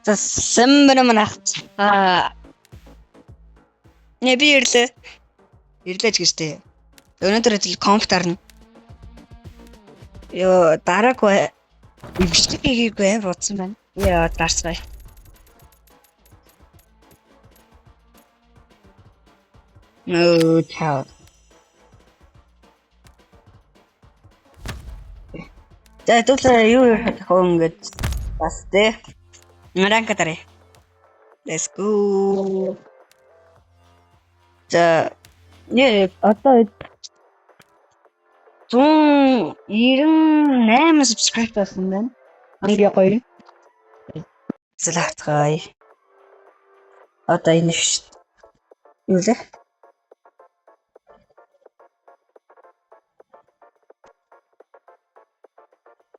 За сэмбэр манах. Не би ирлээ. Ирлээж гэжтэй. Өнөөдөр компьютер нь. Ёо дараагүй. Ивчтэй хийгээгүй бодсон байна. Яа дарцгаая. Нөө таа. За тулаа юу хөнгөд бас тэ. Наранка тарэ. Let's go. За не одоо 198 subscribe болсон байна. Хамгийн гоё. Зэлхацгаая. Одоо энэ шүү. Юу лээ?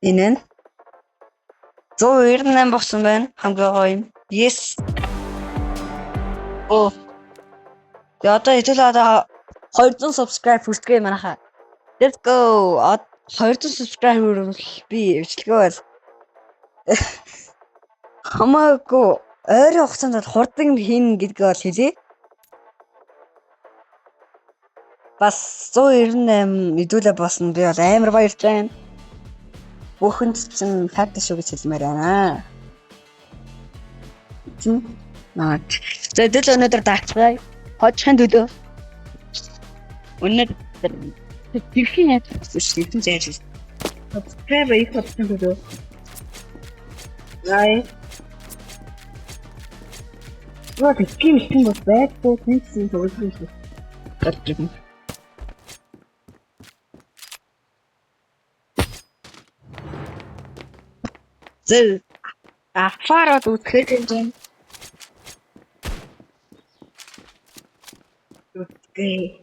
Энэ 198 болсон байна. Хамгийн гоё юм. Yes. Оо. Тэгээ одоо хэдүүлээ одоо 200 subscribe хүртгээ манайхаа. Let's go. 200 subscriber бол би өвчлөгөө бол хамаагүй ойрын хугацаанд хурдан хийн гэдгээ бол хэлээ. Бас 198 хэдүүлээ болсон би бол амар баярлж байна. Бүхэнд чинь факт шүү гэж хэлмээр байна. Наад. За хэдүүлээ өнөөдөр дагцгаая. Хожихын төлөө. Өнөөдөр тэрхийн яд шилхэн зайлш. Subscribe их болсон төлөө. Яа. Вот тийм бол байхгүй тийм зөвлөж байна. Зэ афараад үтгэж байна. Окей.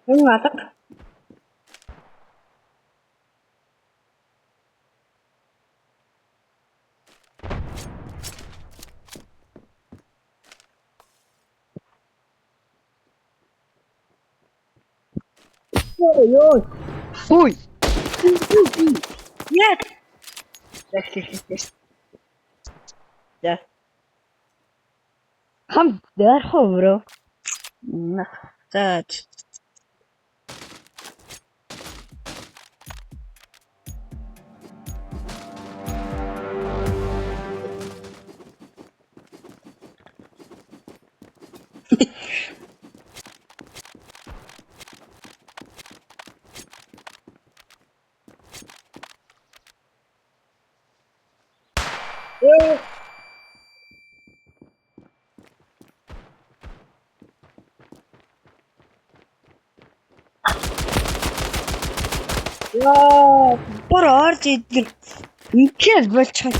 Юу адаг? Ой. Ой. Нет. Да. Хам дээрхөө бро. За. Яа, бүр орж идэг. Ингээл болчих.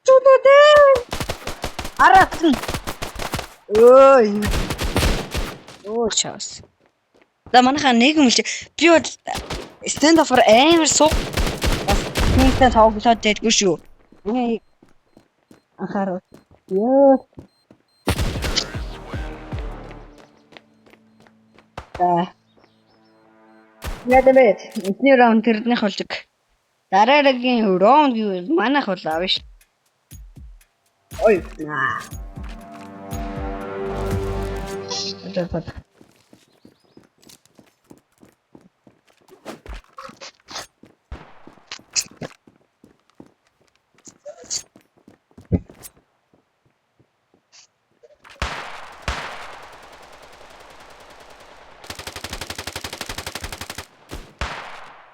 Тудээ. Аратын. Ой. Оо чаас. За манайхаа нэг юм шиг би бол stand up амар сууг. Нэгтэй тоглоод байдгүй шүү. Энийг анхаарал. Ёо. Ядабэт эдний раунд тэрднийх болдог. Дараагийн раунд гэвэл манайх бол авна ш. Ой. Одоо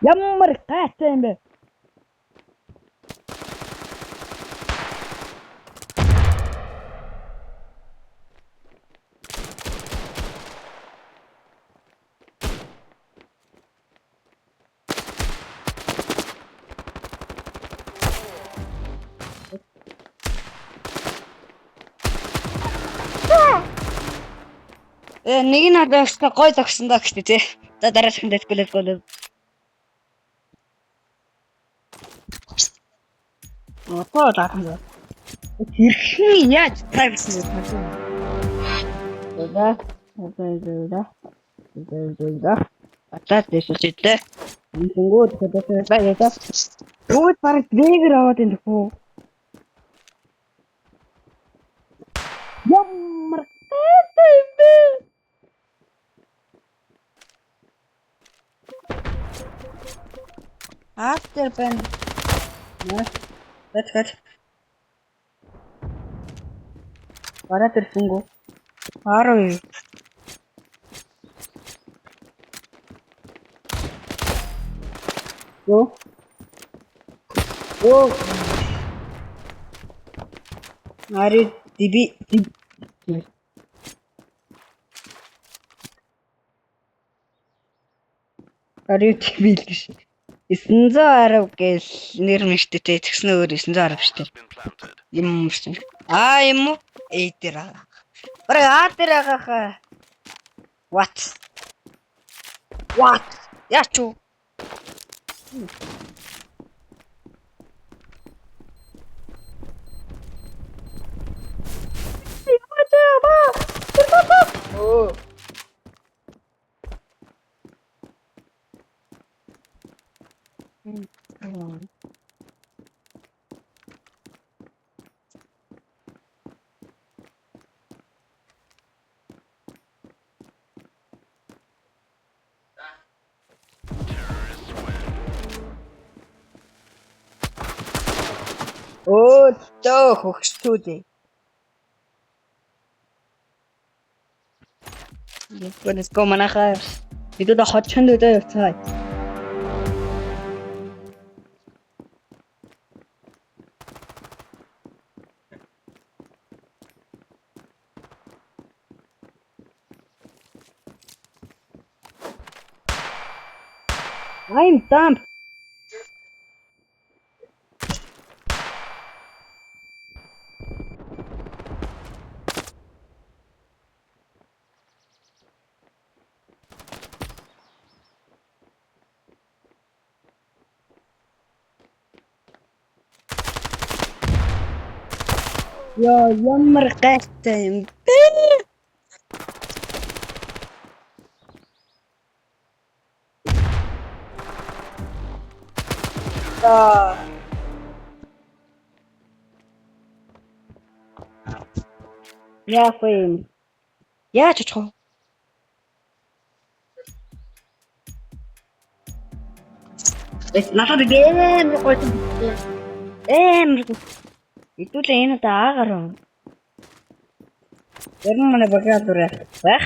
ямар гайтай юм бэ? Нэг нь одоо гой зогсон даа гэхтээ тий. За дараагийн дэтгэлээд гол. Одоо лаахан. Хэрхэн яаж privacy гэж бодсон юм. Зөө. Батаа дэштэй. Энгүүд хөдөлгөөн байгаад. Үүд бараг дрэгэр аваад энэ хөө. Ямар гайтай юм бэ? After байна. Бэтгэл. Бараа тэрсэнгүү. Харуу. Yo. Ари диби. Ари диби л гэж. 910 гэж нэр мэжтэй те тэгснэ өөр 910 шүү дээ. Юм шүү. Юм уу? Дээр аа. Бараг дээр агаахаа. What? Яач юу? Oh. Тоо хөгшчүүдээ. Let's go манайхаа. Бид одоо хотчонд өдөө явцгаа. I'm dumb. Ямар гайтай юм бэ? Яафэн. Яаж очих вэ? Надад гэнэ гойд. Итүүлээ энэ удаа аагаар. Ярин манай багаадураа байх.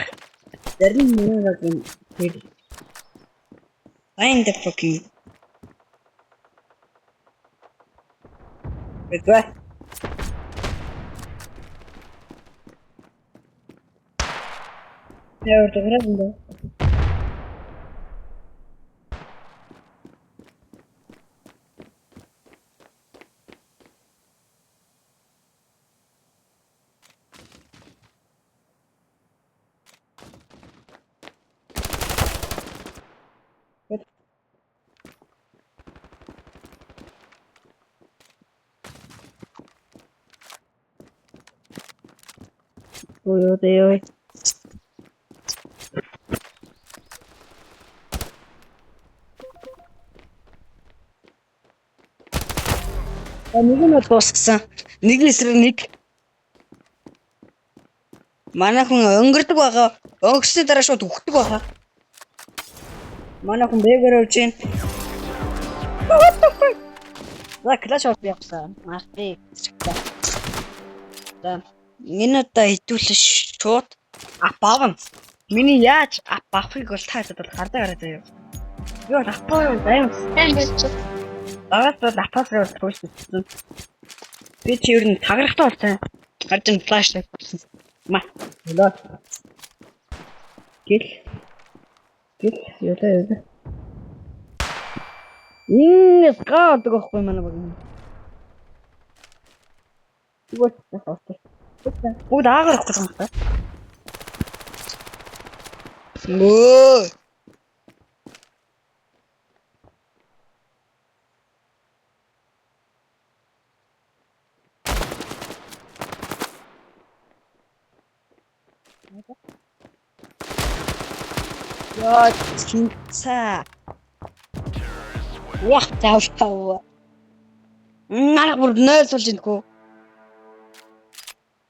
Ярин миний баг. Find the fucking. What? Я уже грабил. Ой. Нэг нь бол дуусгасан. Нэг эсрэг нэг. Манай хүн өнгөрдөг байгаа. Өнгөрсний дараа шууд үхдэг байгаа. Манай хүн бэгэр явж гин. За клаш авах явсан. Марти. За энэ удаа хитүүлээ шууд апаавна. Миний яаж апаахыг бол таадад бол хардаг байгаа. Юу апаа юм. Багаас бол апаасраа төвшөлсөн. Би чи ер нь тагарахтай болсон. Харж ин флаш тавьсан. Маа. Лоо. Гэл яа. Инээс гаадаг ахгүй манай баг. Бүгд аагарах гэсэн юм байна. Өө. Яа чинца. Яах тавтав. Наа бүр 0 болж индгүй.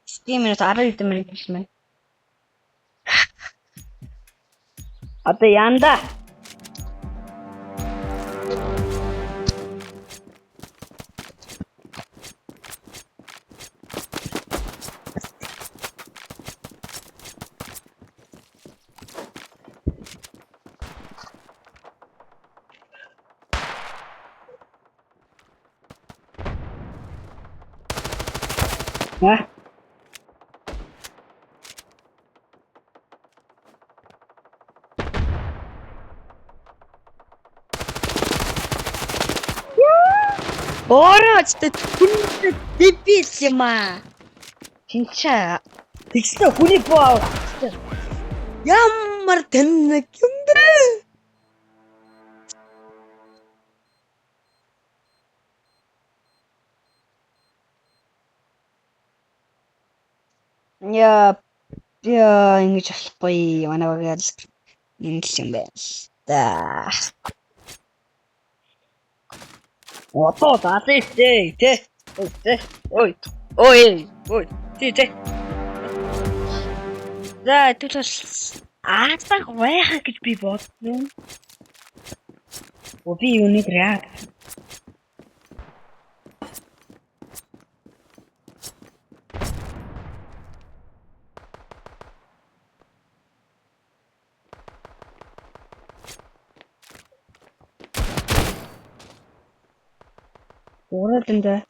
Стимээс 12 минут хэлсэн. Одоо янда. Хэ? Орооч тэ дебил юм аа. Чинчаа. Тэгснэ хүний боо. Ямар тэнэг юм бэ? Яа ингэж болохгүй. Манай багаар ингэж юм байна. За. Одоо даалээ тэ. Ой. Тэ. За тэгвэл аасах байхаа гэж би бодсон. Би юуны град. Ураад энэ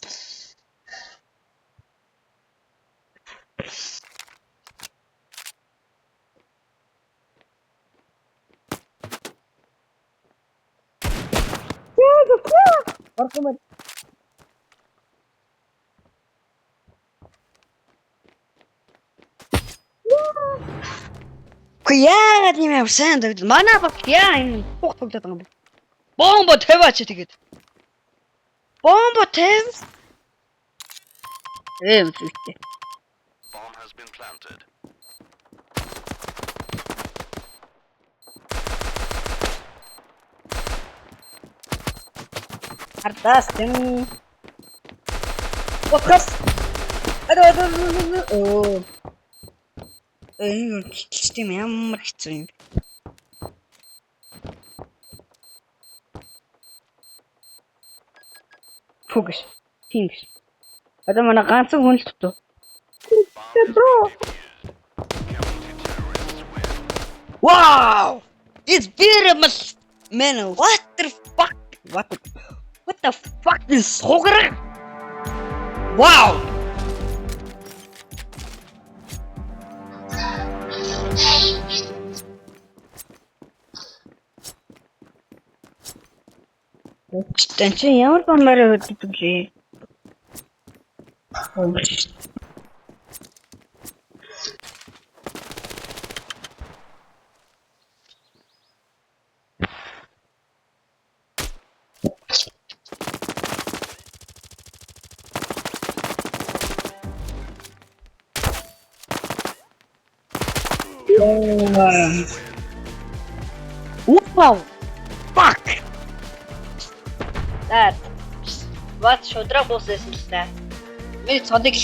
Орхомод. Яагаад юм яа сайн даа. Манай баг яа энэ хух тогтоод байгаа юм бэ? Бомбо тавиач тэгээд. Бомбо тэв. Зүгтээ. Bomb has been planted. Ардаас тэм. Фокус. Оо. Систем ямар хэцүү юм. Фокус. Тинг. Одоо манай ганцхан хүн л дутуу. Wow! It's beautiful, man. What the fuck? What the fuck is sugar? Wow! Станчин ямар бомбараа өгдөг лээ. Wow! Fuck! That what шудраг бууссан л та. Би цодыг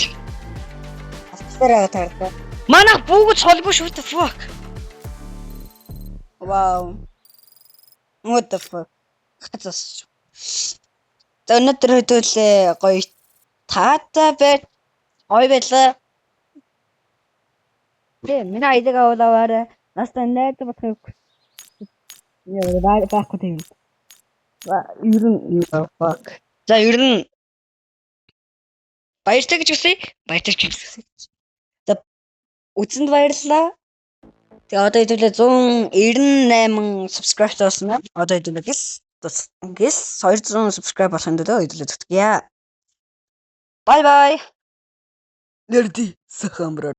авцараа таардаг. Манай бүгд холбоо шүү дээ. Fuck. Wow. What the fuck? Хацаас. Өнөөдөр хөдөлөө гоё таатай байт. Гоё байлаа. Миний айдгаа улаваарай. Настаа найд бодох. Яа, байхгүй тийм. Ер нь fuck. За ер нь баяртай гэж үсэ. Баяртай гэж үсэ. За үзэнд баярлалаа. Тэгээ одоо хэдүүлээ 198 subscribe болсон. Одоо хэдүүлээ гис 200 subscribe болох юм дөө хэдүүлээ зүтгэе. Bye bye. Нэрди сахамбра.